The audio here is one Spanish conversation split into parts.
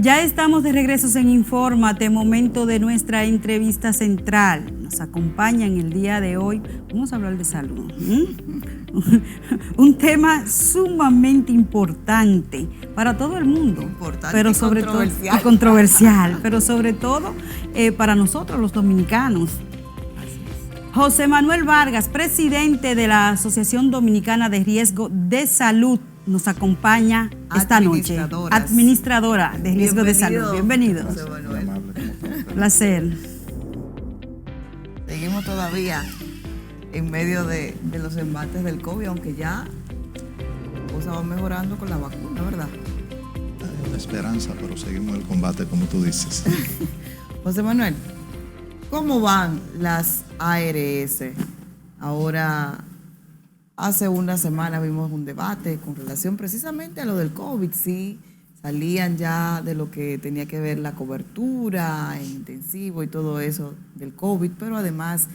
Ya estamos de regreso en Infórmate, momento de nuestra entrevista central. Nos acompaña en el día de hoy, vamos a hablar de salud. Un tema sumamente importante para todo el mundo. Importante, pero sobre controversial. todo controversial, pero sobre todo para nosotros los dominicanos. José Manuel Vargas, presidente de la Asociación Dominicana de Riesgo de Salud, nos acompaña esta noche. Administradora de Riesgo de Salud. Bienvenidos. José Manuel. Placer. Seguimos todavía en medio de los embates del COVID, aunque ya las cosas van mejorando con la vacuna, ¿verdad? Hay una esperanza, pero seguimos el combate, como tú dices. José Manuel, ¿cómo van las ARS? Ahora, hace una semana vimos un debate con relación precisamente a lo del COVID, sí, salían ya de lo que tenía que ver la cobertura en intensivo y todo eso del COVID, pero además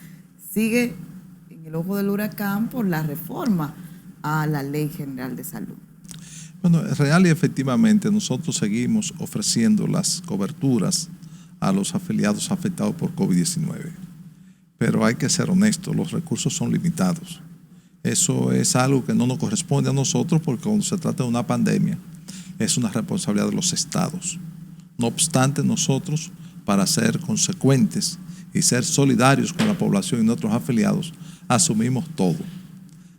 sigue en el ojo del huracán por la reforma a la Ley General de Salud. Bueno, real y efectivamente nosotros seguimos ofreciendo las coberturas a los afiliados afectados por COVID-19, pero hay que ser honestos, los recursos son limitados. Eso es algo que no nos corresponde a nosotros porque cuando se trata de una pandemia es una responsabilidad de los estados. No obstante, nosotros, para ser consecuentes y ser solidarios con la población y nuestros afiliados, asumimos todo.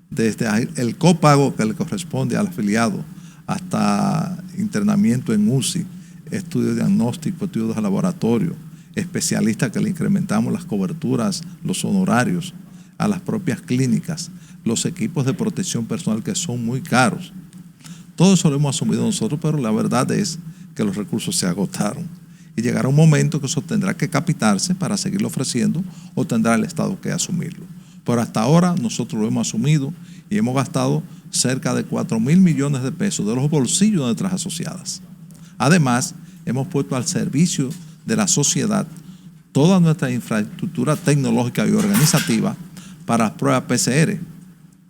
Desde el copago que le corresponde al afiliado hasta internamiento en UCI, estudios diagnósticos, estudios de laboratorio, especialistas que le incrementamos las coberturas, los honorarios a las propias clínicas, los equipos de protección personal que son muy caros. Todo eso lo hemos asumido nosotros, pero la verdad es que los recursos se agotaron. Y llegará un momento que eso tendrá que capitarse para seguirlo ofreciendo o tendrá el Estado que asumirlo. Pero hasta ahora nosotros lo hemos asumido y hemos gastado cerca de 4.000 millones de pesos de los bolsillos de nuestras asociadas. Además, hemos puesto al servicio de la sociedad toda nuestra infraestructura tecnológica y organizativa para las pruebas PCR,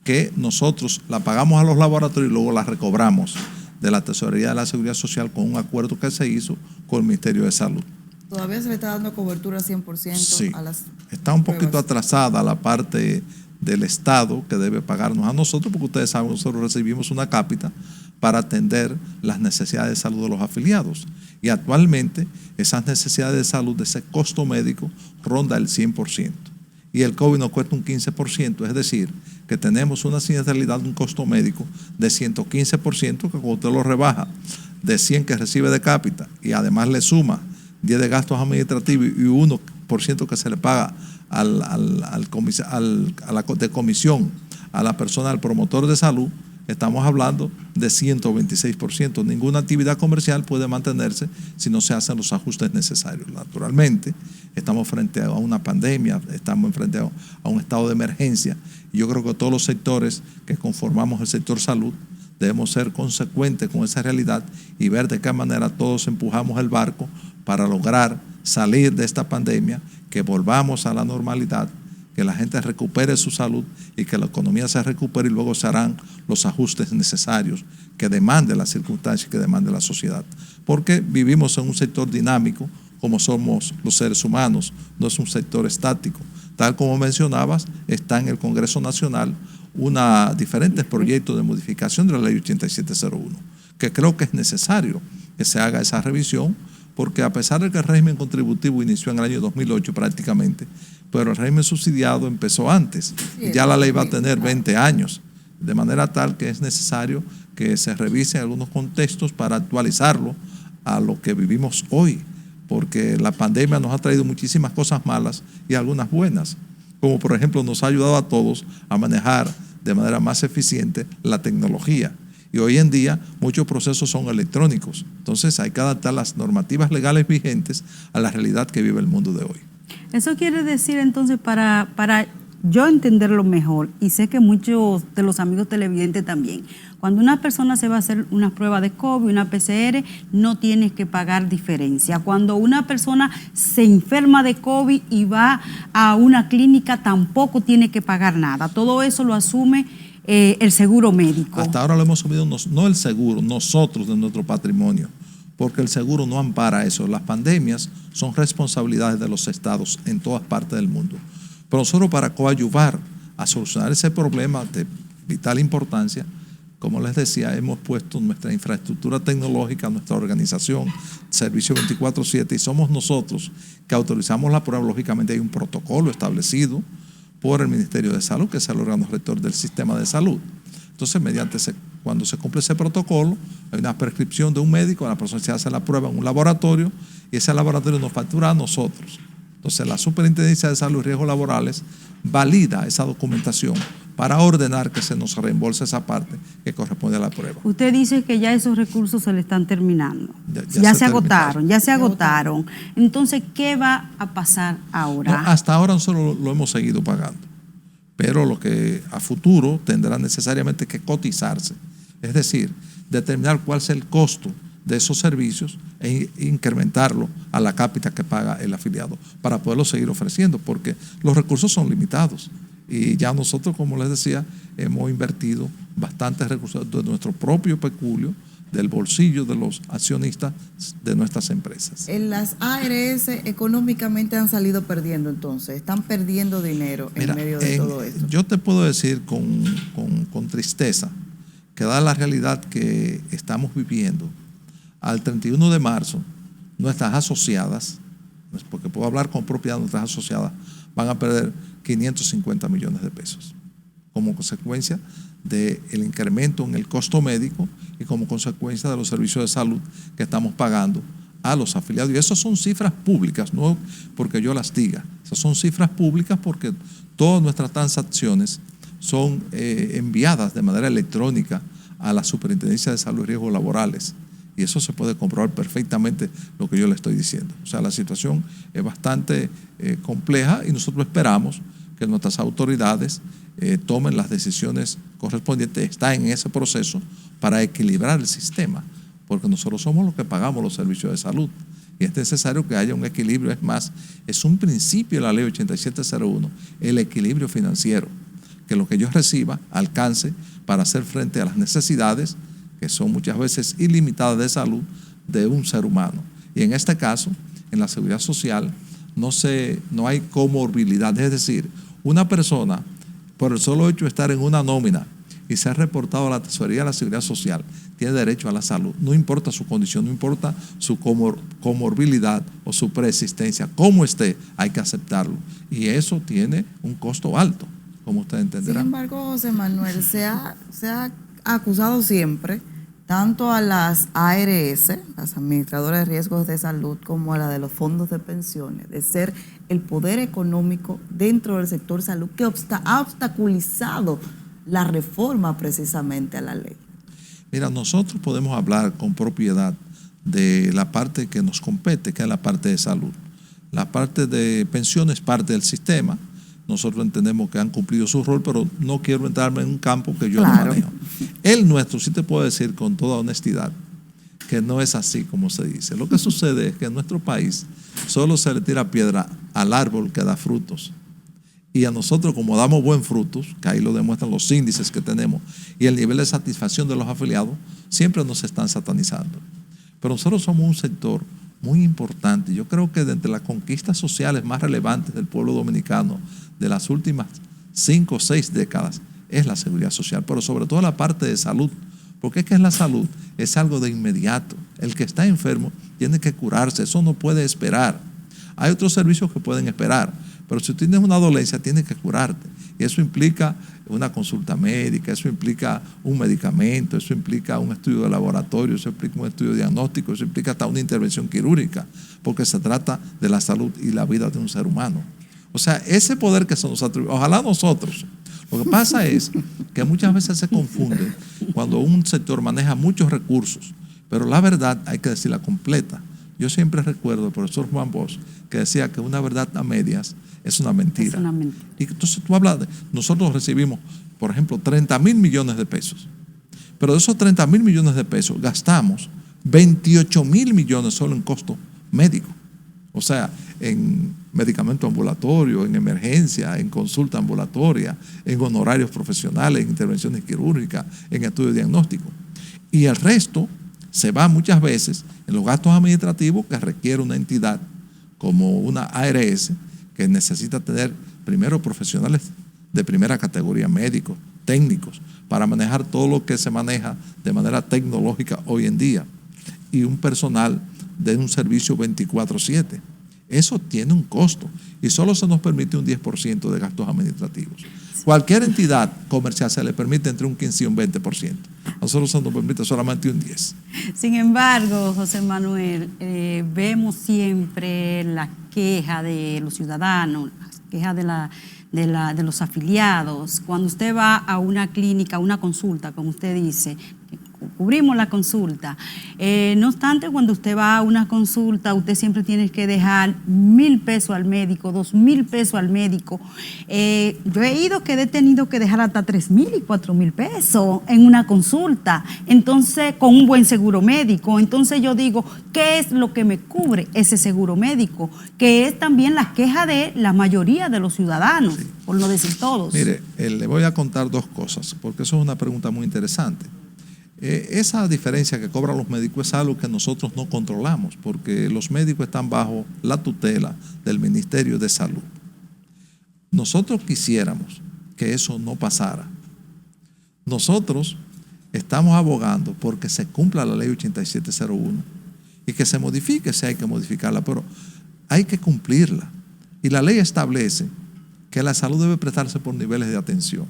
que nosotros la pagamos a los laboratorios y luego la recobramos de la Tesorería de la Seguridad Social con un acuerdo que se hizo con el Ministerio de Salud. ¿Todavía se le está dando cobertura 100% sí, a las está un poquito pruebas? Atrasada la parte del Estado que debe pagarnos a nosotros, porque ustedes saben, nosotros recibimos una cápita para atender las necesidades de salud de los afiliados. Y actualmente esas necesidades de salud, de ese costo médico, ronda el 100%. Y el COVID nos cuesta un 15%, es decir, que tenemos una siniestralidad de un costo médico de 115%, que cuando usted lo rebaja de 100 que recibe de cápita y además le suma 10 de gastos administrativos y 1% que se le paga de comisión a la persona, al promotor de salud, estamos hablando de 126%. Ninguna actividad comercial puede mantenerse si no se hacen los ajustes necesarios. Naturalmente, estamos frente a una pandemia, estamos frente a un estado de emergencia. Y yo creo que todos los sectores que conformamos el sector salud debemos ser consecuentes con esa realidad y ver de qué manera todos empujamos el barco para lograr salir de esta pandemia, que volvamos a la normalidad, que la gente recupere su salud y que la economía se recupere y luego se harán los ajustes necesarios que demande las circunstancias, que demande la sociedad. Porque vivimos en un sector dinámico como somos los seres humanos, no es un sector estático. Tal como mencionabas, está en el Congreso Nacional diferentes proyectos de modificación de la Ley 8701, que creo que es necesario que se haga esa revisión, porque a pesar de que el régimen contributivo inició en el año 2008 prácticamente, pero el régimen subsidiado empezó antes, y ya la ley va a tener 20 años, de manera tal que es necesario que se revisen algunos contextos para actualizarlo a lo que vivimos hoy, porque la pandemia nos ha traído muchísimas cosas malas y algunas buenas, como por ejemplo nos ha ayudado a todos a manejar de manera más eficiente la tecnología. Y hoy en día muchos procesos son electrónicos, entonces hay que adaptar las normativas legales vigentes a la realidad que vive el mundo de hoy. Eso quiere decir entonces, para yo entenderlo mejor, y sé que muchos de los amigos televidentes también, cuando una persona se va a hacer una prueba de COVID, una PCR, no tienes que pagar diferencia. Cuando una persona se enferma de COVID y va a una clínica, tampoco tiene que pagar nada. Todo eso lo asume el seguro médico. Hasta ahora lo hemos asumido no el seguro, nosotros de nuestro patrimonio, porque el seguro no ampara eso. Las pandemias son responsabilidades de los estados en todas partes del mundo. Pero nosotros, para coadyuvar a solucionar ese problema de vital importancia, como les decía, hemos puesto nuestra infraestructura tecnológica, nuestra organización, servicio 24/7, y somos nosotros que autorizamos la prueba. Lógicamente hay un protocolo establecido por el Ministerio de Salud, que es el órgano rector del sistema de salud. Entonces, cuando se cumple ese protocolo, hay una prescripción de un médico, la persona se hace la prueba en un laboratorio, y ese laboratorio nos factura a nosotros. Entonces, la Superintendencia de Salud y Riesgos Laborales valida esa documentación para ordenar que se nos reembolse esa parte que corresponde a la prueba. Usted dice que ya esos recursos se le están terminando. Ya se agotaron. Entonces, ¿qué va a pasar ahora? No, hasta ahora nosotros lo hemos seguido pagando, pero lo que a futuro tendrá necesariamente que cotizarse, es decir, determinar cuál es el costo de esos servicios e incrementarlo a la cápita que paga el afiliado para poderlo seguir ofreciendo, porque los recursos son limitados. Y ya nosotros, como les decía, hemos invertido bastantes recursos de nuestro propio peculio, del bolsillo de los accionistas de nuestras empresas. En las ARS económicamente han salido perdiendo, entonces, están perdiendo dinero en medio de todo esto. Yo te puedo decir con tristeza que, dada la realidad que estamos viviendo, al 31 de marzo, nuestras asociadas, porque puedo hablar con propiedad, nuestras asociadas van a perder 550 millones de pesos como consecuencia del incremento en el costo médico y como consecuencia de los servicios de salud que estamos pagando a los afiliados. Y esas son cifras públicas, no porque yo las diga. Esas son cifras públicas porque todas nuestras transacciones son enviadas de manera electrónica a la Superintendencia de Salud y Riesgos Laborales. Y eso se puede comprobar perfectamente lo que yo le estoy diciendo. O sea, la situación es bastante compleja y nosotros esperamos que nuestras autoridades tomen las decisiones correspondientes. Está en ese proceso para equilibrar el sistema, porque nosotros somos los que pagamos los servicios de salud. Y es necesario que haya un equilibrio. Es más, es un principio de la ley 8701, el equilibrio financiero, que lo que yo reciba alcance para hacer frente a las necesidades que son muchas veces ilimitadas de salud de un ser humano. Y en este caso, en la seguridad social, no hay comorbilidad. Es decir, una persona, por el solo hecho de estar en una nómina y ser reportado a la tesorería de la seguridad social, tiene derecho a la salud. No importa su condición, no importa su comorbilidad o su preexistencia. Como esté, hay que aceptarlo. Y eso tiene un costo alto, como usted entenderá. Sin embargo, José Manuel, se ha acusado siempre tanto a las ARS, las administradoras de riesgos de salud, como a la de los fondos de pensiones, de ser el poder económico dentro del sector salud que ha obstaculizado la reforma precisamente a la ley. Mira, nosotros podemos hablar con propiedad de la parte que nos compete, que es la parte de salud. La parte de pensiones es parte del sistema. Nosotros entendemos que han cumplido su rol, pero no quiero entrarme en un campo que yo no manejo. El nuestro, sí te puedo decir con toda honestidad, que no es así como se dice. Lo que sucede es que en nuestro país solo se le tira piedra al árbol que da frutos. Y a nosotros, como damos buen frutos, que ahí lo demuestran los índices que tenemos, y el nivel de satisfacción de los afiliados, siempre nos están satanizando. Pero nosotros somos un sector muy importante. Yo creo que de entre las conquistas sociales más relevantes del pueblo dominicano de las últimas 5 o 6 décadas es la seguridad social, pero sobre todo la parte de salud, porque es que en la salud es algo de inmediato. El que está enfermo tiene que curarse, eso no puede esperar. Hay otros servicios que pueden esperar, pero si tienes una dolencia tienes que curarte, y eso implica una consulta médica, eso implica un medicamento, eso implica un estudio de laboratorio, eso implica un estudio diagnóstico, eso implica hasta una intervención quirúrgica, porque se trata de la salud y la vida de un ser humano. O sea, ese poder que se nos atribuye, ojalá nosotros. Lo que pasa es que muchas veces se confunde cuando un sector maneja muchos recursos, pero la verdad hay que decirla completa. Yo siempre recuerdo al profesor Juan Bosch que decía que una verdad a medias es una mentira. Es una mentira. Y entonces tú hablas nosotros recibimos, por ejemplo, 30,000 millones de pesos, pero de esos 30,000 millones de pesos gastamos 28,000 millones solo en costo médico. O sea, en medicamento ambulatorio, en emergencia, en consulta ambulatoria, en honorarios profesionales, en intervenciones quirúrgicas, en estudio diagnóstico. Y el resto se va muchas veces en los gastos administrativos que requiere una entidad como una ARS, que necesita tener primero profesionales de primera categoría, médicos, técnicos, para manejar todo lo que se maneja de manera tecnológica hoy en día, y un personal de un servicio 24/7. Eso tiene un costo y solo se nos permite un 10% de gastos administrativos. Cualquier entidad comercial se le permite entre un 15 y un 20%. A nosotros se nos permite solamente un 10%. Sin embargo, José Manuel, vemos siempre la queja de los ciudadanos, la queja de los afiliados. Cuando usted va a una clínica, a una consulta, como usted dice, cubrimos la consulta. No obstante, cuando usted va a una consulta, usted siempre tiene que dejar 1,000 pesos al médico, 2,000 pesos al médico. Yo he ido que he tenido que dejar hasta 3,000 y 4,000 pesos en una consulta, entonces con un buen seguro médico. Entonces yo digo, ¿qué es lo que me cubre ese seguro médico? Que es también la queja de la mayoría de los ciudadanos, sí, por no decir todos. Mire, le voy a contar dos cosas, porque eso es una pregunta muy interesante. Esa diferencia que cobran los médicos es algo que nosotros no controlamos, porque los médicos están bajo la tutela del Ministerio de Salud. Nosotros quisiéramos que eso no pasara. Nosotros estamos abogando porque se cumpla la ley 8701 y que se modifique si hay que modificarla, pero hay que cumplirla. Y la ley establece que la salud debe prestarse por niveles de atención.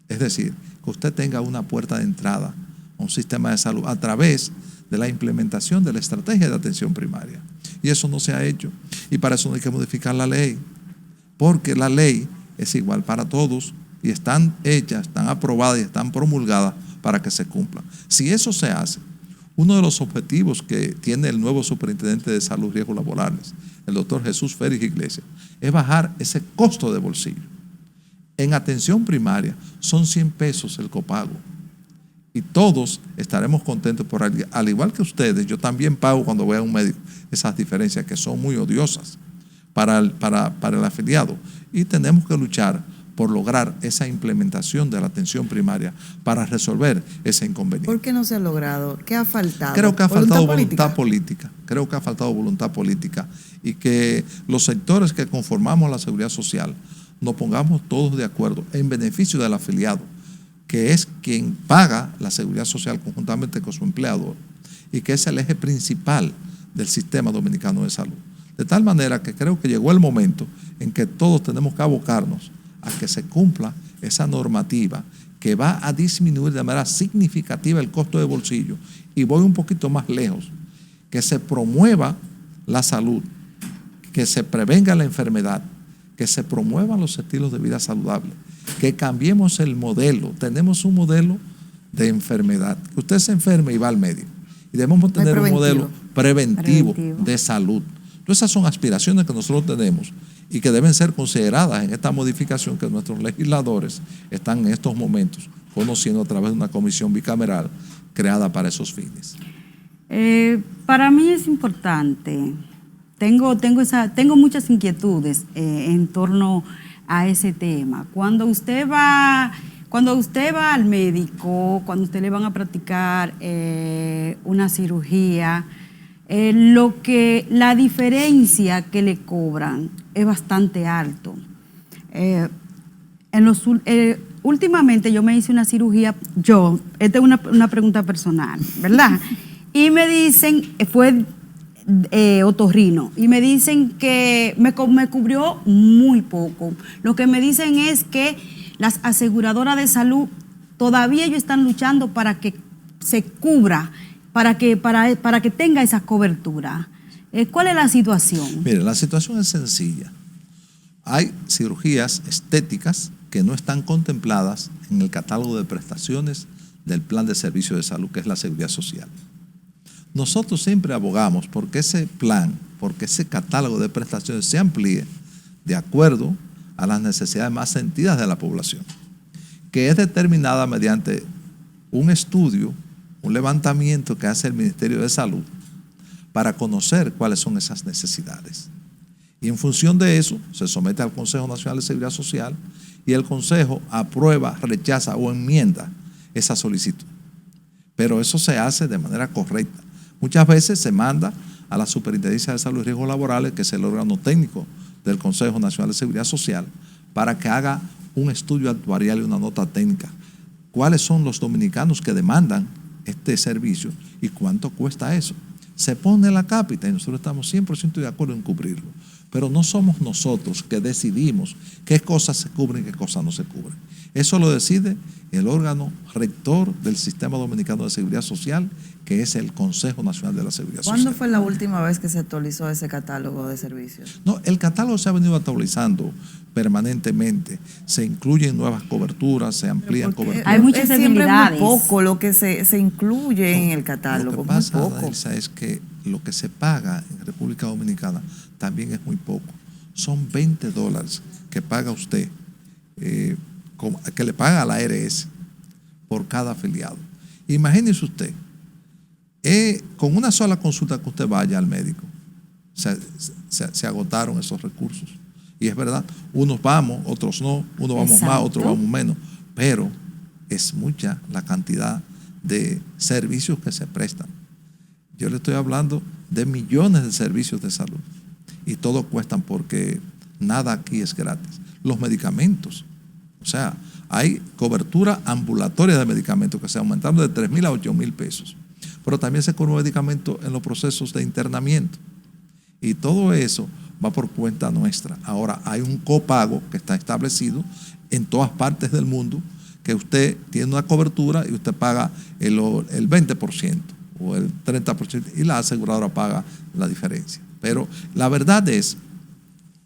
Es decir, que usted tenga una puerta de entrada a un sistema de salud a través de la implementación de la estrategia de atención primaria. Y eso no se ha hecho. Y para eso no hay que modificar la ley, porque la ley es igual para todos y están hechas, están aprobadas y están promulgadas para que se cumplan. Si eso se hace, uno de los objetivos que tiene el nuevo superintendente de salud y riesgos laborales, el doctor Jesús Félix Iglesias, es bajar ese costo de bolsillo. En atención primaria son 100 pesos el copago. Y todos estaremos contentos por al igual que ustedes, yo también pago cuando voy a un médico esas diferencias que son muy odiosas para el afiliado. Y tenemos que luchar por lograr esa implementación de la atención primaria para resolver ese inconveniente. ¿Por qué no se ha logrado? ¿Qué ha faltado? Creo que ha faltado voluntad política. Creo que ha faltado voluntad política y que los sectores que conformamos la seguridad social nos pongamos todos de acuerdo en beneficio del afiliado, que es quien paga la seguridad social conjuntamente con su empleador y que es el eje principal del sistema dominicano de salud. De tal manera que creo que llegó el momento en que todos tenemos que abocarnos a que se cumpla esa normativa que va a disminuir de manera significativa el costo de bolsillo. Y voy un poquito más lejos, que se promueva la salud, que se prevenga la enfermedad, que se promuevan los estilos de vida saludables, que cambiemos el modelo. Tenemos un modelo de enfermedad. Usted se enferma y va al médico. Y debemos tener un modelo preventivo de salud. Entonces, esas son aspiraciones que nosotros tenemos y que deben ser consideradas en esta modificación que nuestros legisladores están en estos momentos conociendo a través de una comisión bicameral creada para esos fines. Para mí es importante. Tengo muchas inquietudes en torno a ese tema. Cuando usted va al médico, cuando usted le van a practicar una cirugía, la diferencia que le cobran es bastante alto. Últimamente yo me hice una cirugía, esta es una pregunta personal, ¿verdad? Y me dicen, fue otorrino, y me dicen que me cubrió muy poco. Lo que me dicen es que las aseguradoras de salud todavía ellos están luchando para que se cubra, para que tenga esa cobertura. ¿Cuál es la situación? Mire, la situación es sencilla. Hay cirugías estéticas que no están contempladas en el catálogo de prestaciones del plan de servicio de salud, que es la seguridad social. Nosotros siempre abogamos porque ese plan, porque ese catálogo de prestaciones se amplíe de acuerdo a las necesidades más sentidas de la población, que es determinada mediante un estudio, un levantamiento que hace el Ministerio de Salud para conocer cuáles son esas necesidades. Y en función de eso se somete al Consejo Nacional de Seguridad Social y el Consejo aprueba, rechaza o enmienda esa solicitud. pero eso se hace de manera correcta. Muchas veces se manda a la Superintendencia de Salud y Riesgos Laborales, que es el órgano técnico del Consejo Nacional de Seguridad Social, para que haga un estudio actuarial y una nota técnica. ¿Cuáles son los dominicanos que demandan este servicio y cuánto cuesta eso? Se pone la cápita y nosotros estamos 100% de acuerdo en cubrirlo. Pero no somos nosotros que decidimos qué cosas se cubren y qué cosas no se cubren. Eso lo decide el órgano rector del Sistema Dominicano de Seguridad Social, que es el Consejo Nacional de la Seguridad Social. ¿Cuándo fue la última vez que se actualizó ese catálogo de servicios? No, el catálogo se ha venido actualizando permanentemente. Se incluyen nuevas coberturas, se amplían coberturas. Hay muchas debilidades. Siempre muy poco lo que se incluye en el catálogo. Lo que pasa, muy poco. Dailsa, es que lo que se paga en República Dominicana también es muy poco. Son $20 que paga usted, que le paga a la ARS por cada afiliado. Imagínese usted, con una sola consulta que usted vaya al médico, se agotaron esos recursos. Y es verdad, unos vamos, otros no, unos vamos más, otros vamos menos, pero es mucha la cantidad de servicios que se prestan. Yo le estoy hablando de millones de servicios de salud y todos cuestan porque nada aquí es gratis. Los medicamentos, o sea, hay cobertura ambulatoria de medicamentos que se aumentaron de 3,000 a 8,000 pesos, pero también se cobra medicamentos en los procesos de internamiento y todo eso va por cuenta nuestra. Ahora hay un copago que está establecido en todas partes del mundo, que usted tiene una cobertura y usted paga el 20% o el 30% y la aseguradora paga la diferencia. Pero la verdad es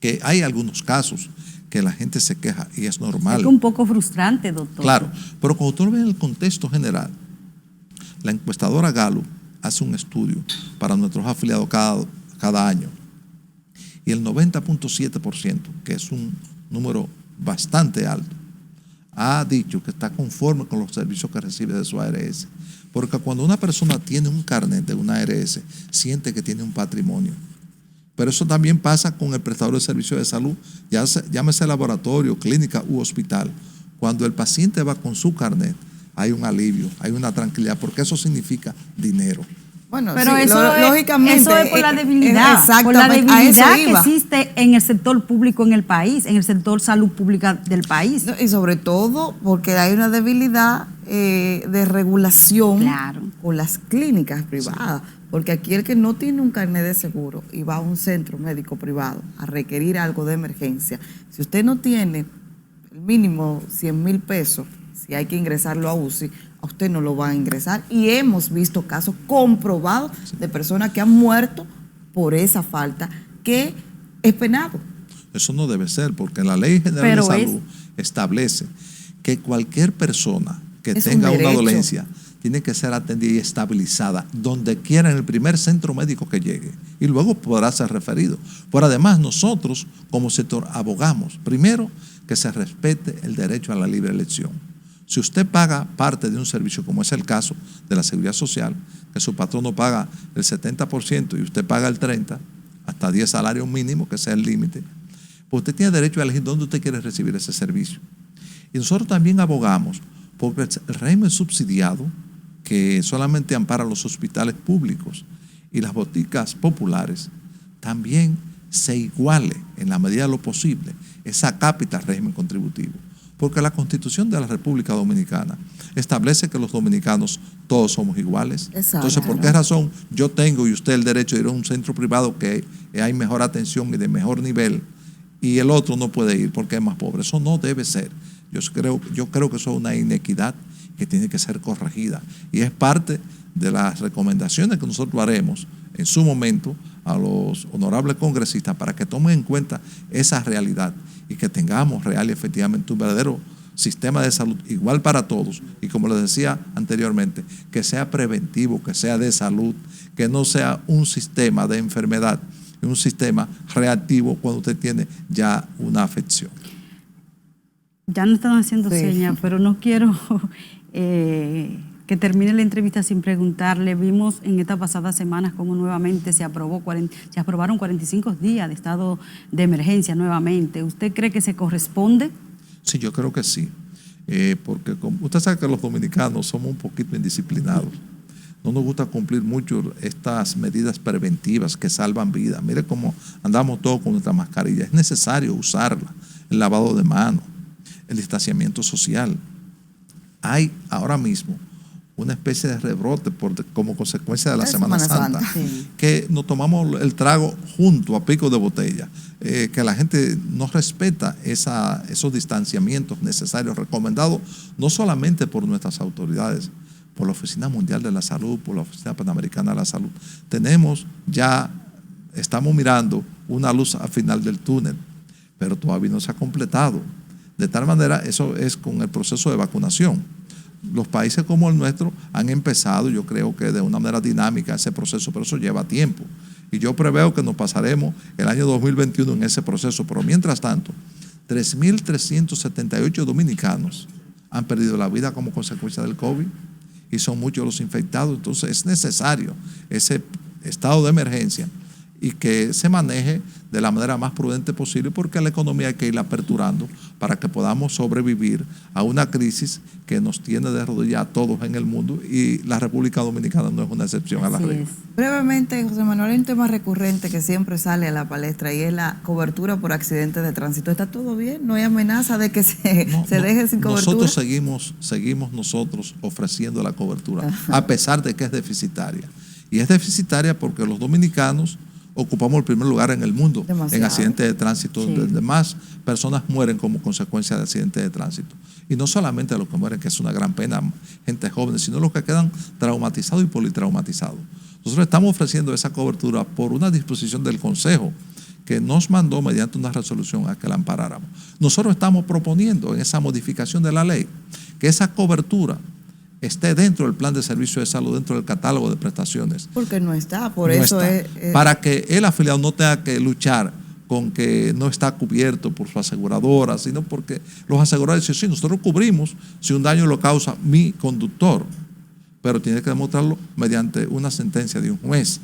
que hay algunos casos que la gente se queja y es normal. Es un poco frustrante, doctor. Claro, pero cuando tú lo ves en el contexto general, la encuestadora Gallup hace un estudio para nuestros afiliados cada año y el 90.7%, que es un número bastante alto, ha dicho que está conforme con los servicios que recibe de su ARS. Porque cuando una persona tiene un carnet de una ARS, siente que tiene un patrimonio. Pero eso también pasa con el prestador de servicios de salud, llámese laboratorio, clínica u hospital. Cuando el paciente va con su carnet, hay un alivio, hay una tranquilidad, porque eso significa dinero. Bueno, pero sí, eso lógicamente. Eso es por la debilidad. Por la debilidad que existe en el sector público en el país, en el sector salud pública del país. Y sobre todo porque hay una debilidad de regulación con las clínicas privadas. Sí. Porque aquí el que no tiene un carnet de seguro y va a un centro médico privado a requerir algo de emergencia, si usted no tiene el mínimo 100,000 pesos, si hay que ingresarlo a UCI, a usted no lo va a ingresar. Y hemos visto casos comprobados de personas que han muerto por esa falta, que es penado. Eso no debe ser, porque la Ley General de Salud establece que cualquier persona que tenga una dolencia tiene que ser atendida y estabilizada donde quiera, en el primer centro médico que llegue, y luego podrá ser referido. Pero además nosotros como sector abogamos, primero, que se respete el derecho a la libre elección. Si usted paga parte de un servicio, como es el caso de la Seguridad Social, que su patrono paga el 70% y usted paga el 30%, hasta 10 salarios mínimos, que sea el límite, pues usted tiene derecho a elegir dónde usted quiere recibir ese servicio. Y nosotros también abogamos porque el régimen subsidiado, que solamente ampara los hospitales públicos y las boticas populares, también se iguale en la medida de lo posible esa cápita al régimen contributivo. Porque la Constitución de la República Dominicana establece que los dominicanos todos somos iguales. Exacto. Entonces, ¿por qué razón yo tengo y usted el derecho de ir a un centro privado que hay mejor atención y de mejor nivel y el otro no puede ir porque es más pobre? Eso no debe ser. Yo creo que eso es una inequidad que tiene que ser corregida. Y es parte de las recomendaciones que nosotros haremos en su momento a los honorables congresistas para que tomen en cuenta esa realidad y que tengamos real y efectivamente un verdadero sistema de salud igual para todos y, como les decía anteriormente, que sea preventivo, que sea de salud, que no sea un sistema de enfermedad, un sistema reactivo cuando usted tiene ya una afección. Ya no están haciendo señas, pero no quiero que termine la entrevista sin preguntarle. Vimos en estas pasadas semanas cómo nuevamente se aprobaron 45 días de estado de emergencia nuevamente. ¿Usted cree que se corresponde? Sí, yo creo que sí. porque usted sabe que los dominicanos somos un poquito indisciplinados. No nos gusta cumplir mucho estas medidas preventivas que salvan vidas. Mire cómo andamos todos con nuestra mascarilla. Es necesario usarla. El lavado de manos, el distanciamiento social. Hay ahora mismo una especie de rebrote como consecuencia de la Semana Santa, sí, que nos tomamos el trago junto a pico de botella, que la gente no respeta esos distanciamientos necesarios, recomendados no solamente por nuestras autoridades, por la Oficina Mundial de la Salud, por la Oficina Panamericana de la Salud. Estamos mirando una luz al final del túnel, pero todavía no se ha completado. De tal manera, eso es con el proceso de vacunación. Los países como el nuestro han empezado, yo creo que de una manera dinámica ese proceso, pero eso lleva tiempo. Y yo preveo que nos pasaremos el año 2021 en ese proceso, pero mientras tanto, 3.378 dominicanos han perdido la vida como consecuencia del COVID y son muchos los infectados. Entonces es necesario ese estado de emergencia y que se maneje de la manera más prudente posible, porque la economía hay que irla aperturando para que podamos sobrevivir a una crisis que nos tiene de rodillas a todos en el mundo, y la República Dominicana no es una excepción a la regla. Brevemente, José Manuel, hay un tema recurrente que siempre sale a la palestra y es la cobertura por accidentes de tránsito. ¿Está todo bien? ¿No hay amenaza de que se deje sin cobertura? Nosotros seguimos nosotros ofreciendo la cobertura, a pesar de que es deficitaria. Y es deficitaria porque los dominicanos ocupamos el primer lugar en el mundo en accidentes de tránsito, donde más personas mueren como consecuencia de accidentes de tránsito. Y no solamente los que mueren, que es una gran pena, gente joven, sino los que quedan traumatizados y politraumatizados. Nosotros estamos ofreciendo esa cobertura por una disposición del Consejo que nos mandó mediante una resolución a que la amparáramos. Nosotros estamos proponiendo en esa modificación de la ley que esa cobertura esté dentro del plan de servicio de salud, dentro del catálogo de prestaciones. Porque no está, por eso es... Para que el afiliado no tenga que luchar con que no está cubierto por su aseguradora, sino porque los aseguradores dicen, sí, nosotros cubrimos si un daño lo causa mi conductor, pero tiene que demostrarlo mediante una sentencia de un juez.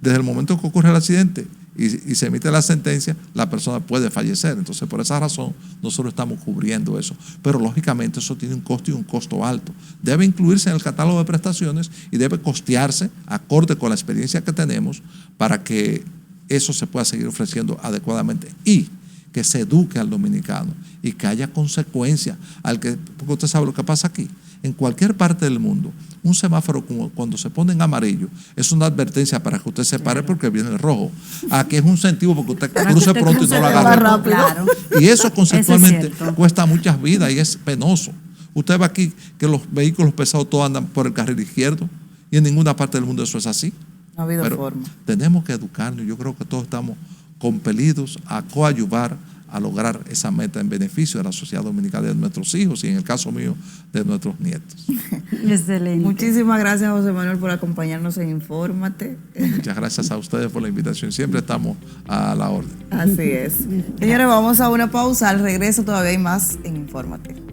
Desde el momento que ocurre el accidente y se emite la sentencia, la persona puede fallecer. Entonces, por esa razón, nosotros estamos cubriendo eso. Pero, lógicamente, eso tiene un costo y un costo alto. Debe incluirse en el catálogo de prestaciones y debe costearse acorde con la experiencia que tenemos para que eso se pueda seguir ofreciendo adecuadamente y que se eduque al dominicano y que haya consecuencias. Porque usted sabe lo que pasa aquí. En cualquier parte del mundo, un semáforo cuando se pone en amarillo es una advertencia para que usted se pare porque viene el rojo. Aquí es un incentivo porque usted cruce pronto y no lo haga rápido. Claro. Y eso conceptualmente cuesta muchas vidas y es penoso. Usted ve aquí que los vehículos pesados todos andan por el carril izquierdo y en ninguna parte del mundo eso es así. No ha habido forma. Tenemos que educarnos. Yo creo que todos estamos compelidos a coadyuvar a lograr esa meta en beneficio de la sociedad dominicana, de nuestros hijos y, en el caso mío, de nuestros nietos. Excelente. Muchísimas gracias, José Manuel, por acompañarnos en Infórmate. Muchas gracias a ustedes por la invitación. Siempre estamos a la orden. Así es. Señores, vamos a una pausa. Al regreso todavía hay más en Infórmate.